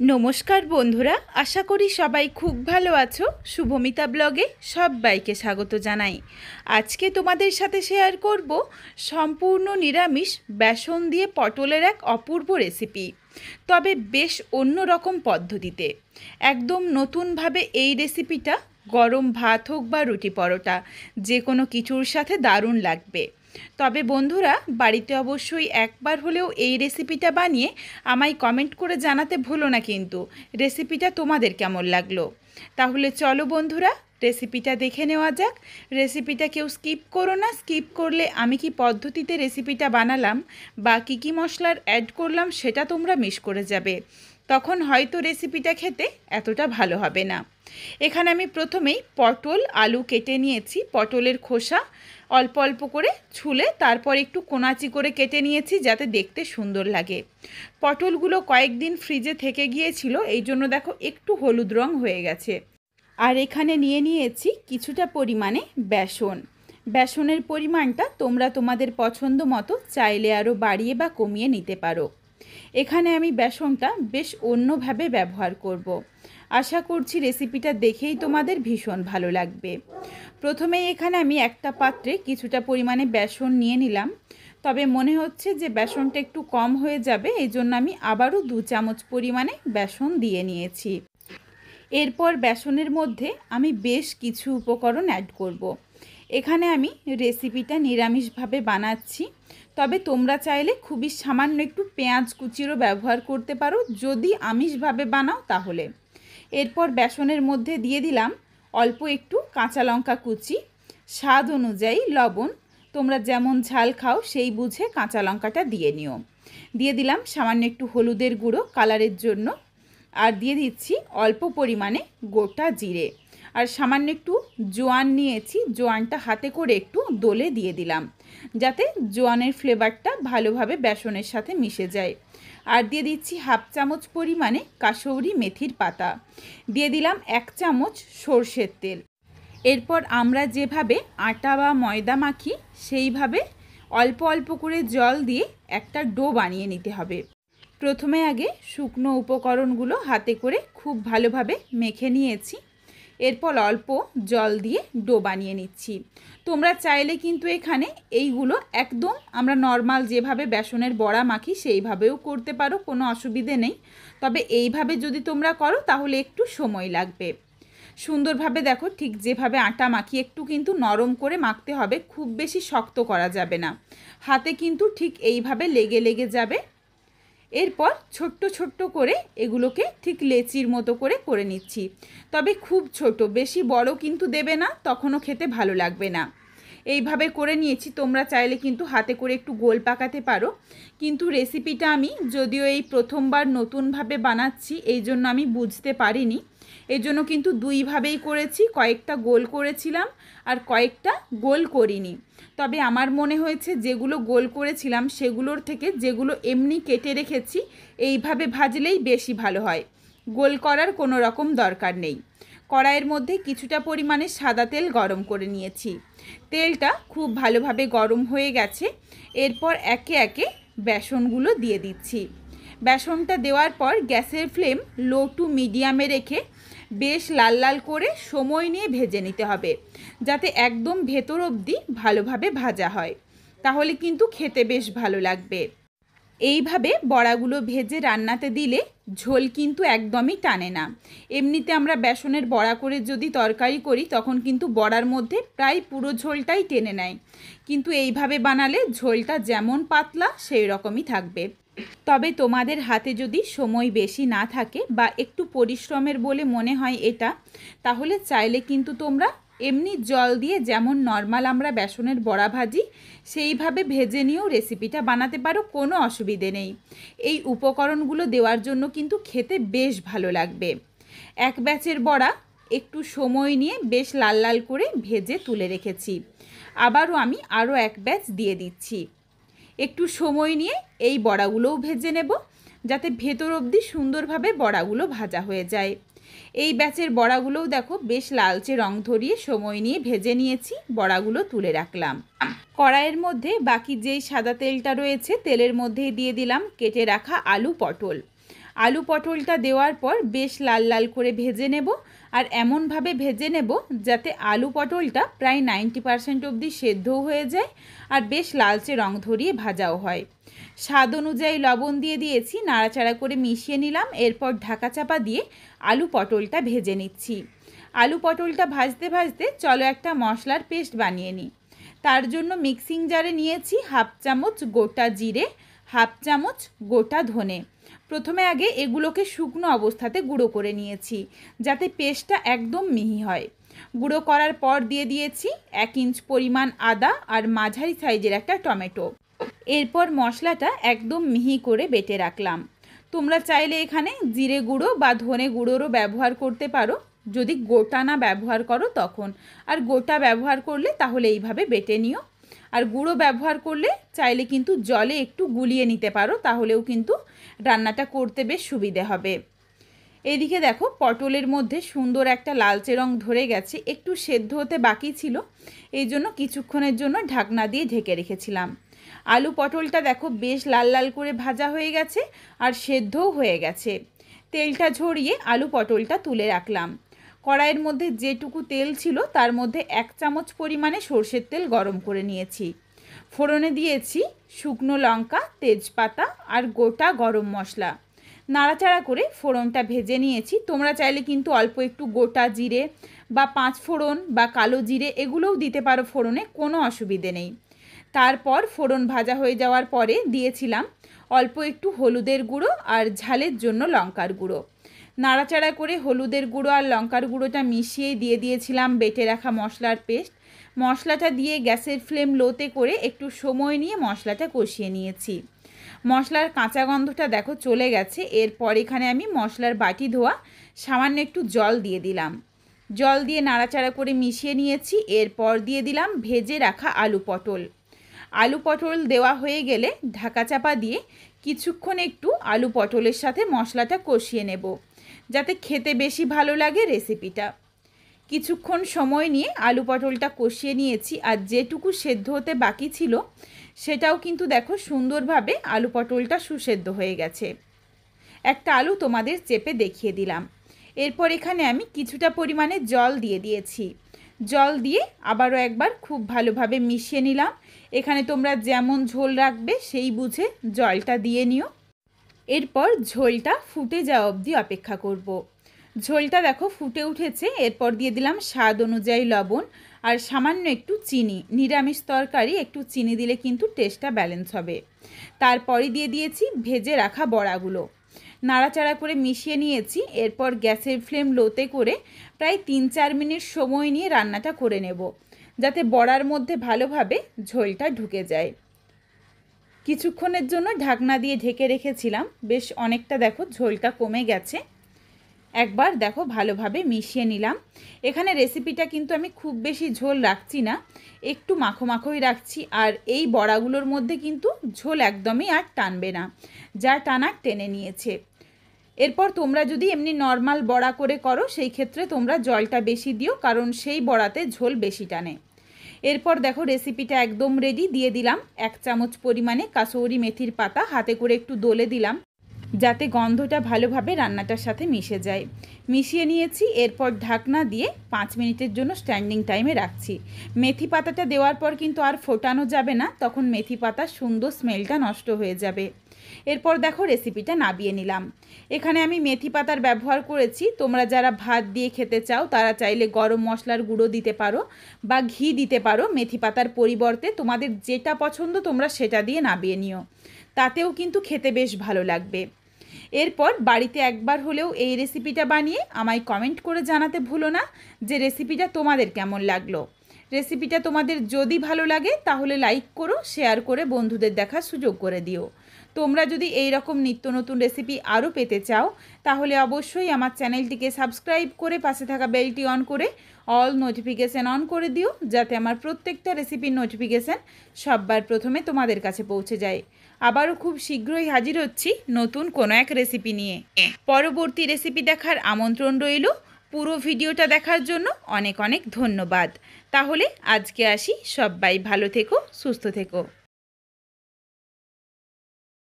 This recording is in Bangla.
নমস্কার বন্ধুরা, আশা করি সবাই খুব ভালো আছো। শুভমিতা ব্লগে সবাইকে স্বাগত জানাই। আজকে তোমাদের সাথে শেয়ার করব সম্পূর্ণ নিরামিষ বেসন দিয়ে পটলের এক অপূর্ব রেসিপি, তবে বেশ অন্যরকম পদ্ধতিতে। একদম নতুনভাবে এই রেসিপিটা গরম ভাত হোক বা রুটি পরোটা যে কোনো কিছুর সাথে দারুণ লাগবে। তবে বন্ধুরা, বাড়িতে অবশ্যই একবার হলেও এই রেসিপিটা বানিয়ে আমায় কমেন্ট করে জানাতে ভুলো না কিন্তু রেসিপিটা তোমাদের কেমন লাগলো। তাহলে চলো বন্ধুরা, রেসিপিটা দেখে নেওয়া যাক। রেসিপিটা কেউ স্কিপ করো না, স্কিপ করলে আমি কি পদ্ধতিতে রেসিপিটা বানালাম বা কী মশলার অ্যাড করলাম সেটা তোমরা মিস করে যাবে, তখন হয়তো রেসিপিটা খেতে এতটা ভালো হবে না। এখানে আমি প্রথমেই পটল আলু কেটে নিয়েছি। পটলের খোসা অল্প অল্প করে ছুলে তারপর একটু কোনাচি করে কেটে নিয়েছি যাতে দেখতে সুন্দর লাগে। পটলগুলো কয়েকদিন ফ্রিজে থেকে গিয়েছিল, এই জন্য দেখো একটু হলুদ রং হয়ে গেছে। আর এখানে নিয়ে নিয়েছি কিছুটা পরিমাণে বেসন। বেসনের পরিমাণটা তোমরা তোমাদের পছন্দ মতো চাইলে আরও বাড়িয়ে বা কমিয়ে নিতে পারো। এখানে আমি বেসনটা বেশ অন্যভাবে ব্যবহার করব। আশা করছি রেসিপিটা দেখেই তোমাদের ভীষণ ভালো লাগবে। প্রথমেই এখানে আমি একটা পাত্রে কিছুটা পরিমাণে বেসন নিয়ে নিলাম, তবে মনে হচ্ছে যে বেসনটা একটু কম হয়ে যাবে, এই জন্য আমি আবারও 2 চামচ পরিমাণে বেসন দিয়ে নিয়েছি। এরপর বেসনের মধ্যে আমি বেশ কিছু উপকরণ অ্যাড করব। এখানে আমি রেসিপিটা নিরামিষভাবে বানাচ্ছি, তবে তোমরা চাইলে খুবই সামান্য একটু পেঁয়াজ কুচিরও ব্যবহার করতে পারো যদি আমিষভাবে বানাও তাহলে। এরপর বেসনের মধ্যে দিয়ে দিলাম অল্প একটু কাঁচা লঙ্কা কুচি, স্বাদ অনুযায়ী লবণ, তোমরা যেমন ঝাল খাও সেই বুঝে কাঁচা লঙ্কাটা দিয়ে নিও। দিয়ে দিলাম সামান্য একটু হলুদের গুঁড়ো কালারের জন্য, আর দিয়ে দিচ্ছি অল্প পরিমাণে গোটা জিরে, আর সামান্য একটু জোয়ান নিয়েছি। জোয়ানটা হাতে করে একটু দলে দিয়ে দিলাম যাতে জোয়ানের ফ্লেভারটা ভালোভাবে বেসনের সাথে মিশে যায়। আর দিয়ে দিচ্ছি 1/2 চামচ পরিমাণে কাসৌরি মেথির পাতা, দিয়ে দিলাম 1 চামচ সর্ষের তেল। এরপর আমরা যেভাবে আটা বা ময়দা মাখি সেইভাবে অল্প অল্প করে জল দিয়ে একটা ডো বানিয়ে নিতে হবে। প্রথমে আগে শুকনো উপকরণগুলো হাতে করে খুব ভালোভাবে মেখে নিয়েছি, এরপর অল্প জল দিয়ে ডো বানিয়ে নিচ্ছি। তোমরা চাইলে কিন্তু এখানে এইগুলো একদম আমরা নর্মাল যেভাবে বেসনের বড়া মাখি সেইভাবেও করতে পারো, কোনো অসুবিধে নেই। তবে এইভাবে যদি তোমরা করো তাহলে একটু সময় লাগবে। সুন্দরভাবে দেখো ঠিক যেভাবে আটা মাখি একটু কিন্তু নরম করে মাখতে হবে, খুব বেশি শক্ত করা যাবে না, হাতে কিন্তু ঠিক এইভাবে লেগে লেগে যাবে। এরপর ছোট্ট ছোট্ট করে এগুলোকে ঠিক লেচির মতো করে করে নিচ্ছি, তবে খুব ছোট, বেশি বড় কিন্তু দেবে না, তখনও খেতে ভালো লাগবে না। এইভাবে করে নিয়েছি। তোমরা চাইলে কিন্তু হাতে করে একটু গোল পাকাতে পারো, কিন্তু রেসিপিটা আমি যদিও এই প্রথমবার নতুনভাবে বানাচ্ছি এই জন্য আমি বুঝতে পারিনি, এই জন্য কিন্তু দুইভাবেই করেছি। কয়েকটা গোল করেছিলাম আর কয়েকটা গোল করিনি। তবে আমার মনে হয়েছে যেগুলো গোল করেছিলাম সেগুলোর থেকে যেগুলো এমনি কেটে রেখেছি এইভাবে ভাজলেই বেশি ভালো হয়, গোল করার কোনো রকম দরকার নেই। কড়াইয়ের মধ্যে কিছুটা পরিমাণে সাদা তেল গরম করে নিয়েছি। তেলটা খুব ভালোভাবে গরম হয়ে গেছে। এরপর একে একে বেসনগুলো দিয়ে দিচ্ছি। বেসনটা দেওয়ার পর গ্যাসের ফ্লেম লো টু মিডিয়ামে রেখে বেশ লাল লাল করে সময় নিয়ে ভেজে নিতে হবে, যাতে একদম ভেতর অবধি ভালোভাবে ভাজা হয়, তাহলে কিন্তু খেতে বেশ ভালো লাগবে। এইভাবে বড়াগুলো ভেজে রান্নাতে দিলে ঝোল কিন্তু একদমই টানে না। এমনিতে আমরা বেসনের বড়া করে যদি তরকারি করি তখন কিন্তু বড়ার মধ্যে প্রায় পুরো ঝোলটাই টেনে নেয়, কিন্তু এইভাবে বানালে ঝোলটা যেমন পাতলা সেই রকমই থাকবে। তবে তোমাদের হাতে যদি সময় বেশি না থাকে বা একটু পরিশ্রমের বলে মনে হয় এটা, তাহলে চাইলে কিন্তু তোমরা এমনি জল দিয়ে যেমন নর্মাল আমরা বেসনের বড়া ভাজি সেইভাবে ভেজে নিয়েও রেসিপিটা বানাতে পারো, কোনো অসুবিধে নেই। এই উপকরণগুলো দেওয়ার জন্য কিন্তু খেতে বেশ ভালো লাগবে। এক ব্যাচের বড়া একটু সময় নিয়ে বেশ লাল লাল করে ভেজে তুলে রেখেছি, আবারও আমি আরও এক ব্যাচ দিয়ে দিচ্ছি। একটু সময় নিয়ে এই বড়াগুলোও ভেজে নেব যাতে ভেতর অবধি সুন্দরভাবে বড়াগুলো ভাজা হয়ে যায়। এই ব্যাচের বড়াগুলোও দেখো বেশ লালচে রং ধরিয়ে সময় নিয়ে ভেজে নিয়েছি, বড়াগুলো তুলে রাখলাম। কড়াইয়ের মধ্যে বাকি যেই সাদা তেলটা রয়েছে তেলের মধ্যেই দিয়ে দিলাম কেটে রাখা আলু পটল। আলু পটলটা দেওয়ার পর বেশ লাল লাল করে ভেজে নেব, আর এমনভাবে ভেজে নেব যাতে আলু পটলটা প্রায় 90% অবধি সেদ্ধও হয়ে যায় আর বেশ লালচে রং ধরিয়ে ভাজাও হয়। স্বাদ অনুযায়ী লবণ দিয়ে দিয়েছি, নাড়াচাড়া করে মিশিয়ে নিলাম। এরপর ঢাকা চাপা দিয়ে আলু পটলটা ভেজে নিচ্ছি। আলু পটলটা ভাজতে ভাজতে চলো একটা মশলার পেস্ট বানিয়ে নিই। তার জন্য মিক্সিং জারে নিয়েছি হাফ চামচ গোটা জিরে, হাফ চামচ গোটা ধনে। প্রথমে আগে এগুলোকে শুকনো অবস্থাতে গুঁড়ো করে নিয়েছি যাতে পেস্টটা একদম মিহি হয়। গুঁড়ো করার পর দিয়ে দিয়েছি 1 ইঞ্চ পরিমাণ আদা আর মাঝারি সাইজের একটা টমেটো। এরপর মশলাটা একদম মিহি করে বেটে রাখলাম। তোমরা চাইলে এখানে জিরে গুঁড়ো বা ধনে গুঁড়োরও ব্যবহার করতে পারো, যদি গোটা না ব্যবহার করো তখন। আর গোটা ব্যবহার করলে তাহলে এইভাবে বেটে নিও, আর গুঁড়ো ব্যবহার করলে চাইলে কিন্তু জলে একটু গুলিয়ে নিতে পারো, তাহলেও কিন্তু রান্নাটা করতে বেশ সুবিধে হবে। এদিকে দেখো পটলের মধ্যে সুন্দর একটা লালচে রং ধরে গেছে, একটু সেদ্ধ হতে বাকি ছিল, এই জন্য কিছুক্ষণের জন্য ঢাকনা দিয়ে ঢেকে রেখেছিলাম। আলু পটলটা দেখো বেশ লাল লাল করে ভাজা হয়ে গেছে আর সেদ্ধও হয়ে গেছে। তেলটা ঝরিয়ে আলু পটলটা তুলে রাখলাম। কড়াইয়ের মধ্যে যেটুকু তেল ছিল তার মধ্যে 1 চামচ পরিমাণে সর্ষের তেল গরম করে নিয়েছি। ফোড়নে দিয়েছি শুকনো লঙ্কা, তেজপাতা আর গোটা গরম মশলা। নাড়াচাড়া করে ফোড়নটা ভেজে নিয়েছি। তোমরা চাইলে কিন্তু অল্প একটু গোটা জিরে বা 5 ফোড়ন বা কালো জিরে এগুলোও দিতে পারো ফোড়নে, কোনো অসুবিধে নেই। তারপর ফোড়ন ভাজা হয়ে যাওয়ার পরে দিয়েছিলাম অল্প একটু হলুদের গুঁড়ো আর ঝালের জন্য লঙ্কার গুঁড়ো। নাড়াচাড়া করে হলুদের গুঁড়ো আর লঙ্কার গুঁড়োটা মিশিয়ে দিয়ে দিয়েছিলাম বেটে রাখা মশলার পেস্ট। মশলাটা দিয়ে গ্যাসের ফ্লেম লোতে করে একটু সময় নিয়ে মশলাটা কষিয়ে নিয়েছি। মশলার কাঁচা গন্ধটা দেখো চলে গেছে। এরপর এখানে আমি মশলার বাটি ধোয়া সামান্য একটু জল দিয়ে দিলাম। জল দিয়ে নাড়াচাড়া করে মিশিয়ে নিয়েছি। এরপর দিয়ে দিলাম ভেজে রাখা আলু পটল। আলু পটল দেওয়া হয়ে গেলে ঢাকা চাপা দিয়ে কিছুক্ষণ একটু আলু পটলের সাথে মশলাটা কষিয়ে নেব যাতে খেতে বেশি ভালো লাগে রেসিপিটা। কিছুক্ষণ সময় নিয়ে আলু পটলটা কষিয়ে নিয়েছি, আর যেটুকু সেদ্ধ হতে বাকি ছিল সেটাও কিন্তু দেখো সুন্দরভাবে আলু পটলটা সুসেদ্ধ হয়ে গেছে। একটা আলু তোমাদের চেপে দেখিয়ে দিলাম। এরপর এখানে আমি কিছুটা পরিমাণে জল দিয়ে দিয়েছি। জল দিয়ে আবারও একবার খুব ভালোভাবে মিশিয়ে নিলাম। এখানে তোমরা যেমন ঝোল রাখবে সেই বুঝে জলটা দিয়ে নিও। এরপর ঝোলটা ফুটে যাওয়া অবধি অপেক্ষা করব। ঝোলটা দেখো ফুটে উঠেছে। এরপর দিয়ে দিলাম স্বাদ অনুযায়ী লবণ আর সামান্য একটু চিনি। নিরামিষ তরকারি একটু চিনি দিলে কিন্তু টেস্টটা ব্যালেন্স হবে। তারপরে দিয়ে দিয়েছি ভেজে রাখা বড়াগুলো। নাড়াচাড়া করে মিশিয়ে নিয়েছি। এরপর গ্যাসের ফ্লেম লোতে করে প্রায় 3-4 মিনিট সময় নিয়ে রান্নাটা করে নেব যাতে বড়ার মধ্যে ভালোভাবে ঝোলটা ঢুকে যায়। কিছুক্ষণের জন্য ঢাকনা দিয়ে ঢেকে রেখেছিলাম। বেশ অনেকটা দেখো ঝোলটা কমে গেছে। একবার দেখো ভালোভাবে মিশিয়ে নিলাম। এখানে রেসিপিটা কিন্তু আমি খুব বেশি ঝোল রাখছি না, একটু মাখো মাখোই রাখছি। আর এই বড়াগুলোর মধ্যে কিন্তু ঝোল একদমই আর টানবে না, যা টানার টেনে নিয়েছে। এরপর তোমরা যদি এমনি নর্মাল বড়া করে করো সেই ক্ষেত্রে তোমরা জলটা বেশি দিও, কারণ সেই বড়াতে ঝোল বেশি টানে। এরপর দেখো রেসিপিটা একদম রেডি। দিয়ে দিলাম 1 চামচ পরিমাণে কাসৌরি মেথির পাতা, হাতে করে একটু দলে দিলাম যাতে গন্ধটা ভালোভাবে রান্নাটার সাথে মিশে যায়। মিশিয়ে নিয়েছি। এরপর ঢাকনা দিয়ে 5 মিনিটের জন্য স্ট্যান্ডিং টাইমে রাখছি। মেথি পাতাটা দেওয়ার পর কিন্তু আর ফোটানো যাবে না, তখন মেথি পাতার সুন্দর স্মেলটা নষ্ট হয়ে যাবে। এরপর দেখো রেসিপিটা নাবিয়ে নিলাম। এখানে আমি মেথি পাতার ব্যবহার করেছি। তোমরা যারা ভাত দিয়ে খেতে চাও তারা চাইলে গরম মশলার গুঁড়ো দিতে পারো বা ঘি দিতে পারো মেথি পাতার পরিবর্তে। তোমাদের যেটা পছন্দ তোমরা সেটা দিয়ে নাবিয়ে নিও, তাতেও কিন্তু খেতে বেশ ভালো লাগবে। এরপর বাড়িতে একবার হলেও এই রেসিপিটা বানিয়ে আমায় কমেন্ট করে জানাতে ভুলো না যে রেসিপিটা তোমাদের কেমন লাগলো। রেসিপিটা তোমাদের যদি ভালো লাগে তাহলে লাইক করো, শেয়ার করে বন্ধুদের দেখার সুযোগ করে দিও। তোমরা যদি এই রকম নিত্য নতুন রেসিপি আরও পেতে চাও তাহলে অবশ্যই আমার চ্যানেলটিকে সাবস্ক্রাইব করে পাশে থাকা বেলটি অন করে অল নোটিফিকেশান অন করে দিও, যাতে আমার প্রত্যেকটা রেসিপির নোটিফিকেশান সববার প্রথমে তোমাদের কাছে পৌঁছে যায়। আবারও খুব শীঘ্রই হাজির হচ্ছি নতুন কোনো এক রেসিপি নিয়ে। পরবর্তী রেসিপি দেখার আমন্ত্রণ রইল। পুরো ভিডিওটা দেখার জন্য অনেক অনেক ধন্যবাদ। তাহলে আজকে আসি। সবাই ভালো থেকো, সুস্থ থেকো।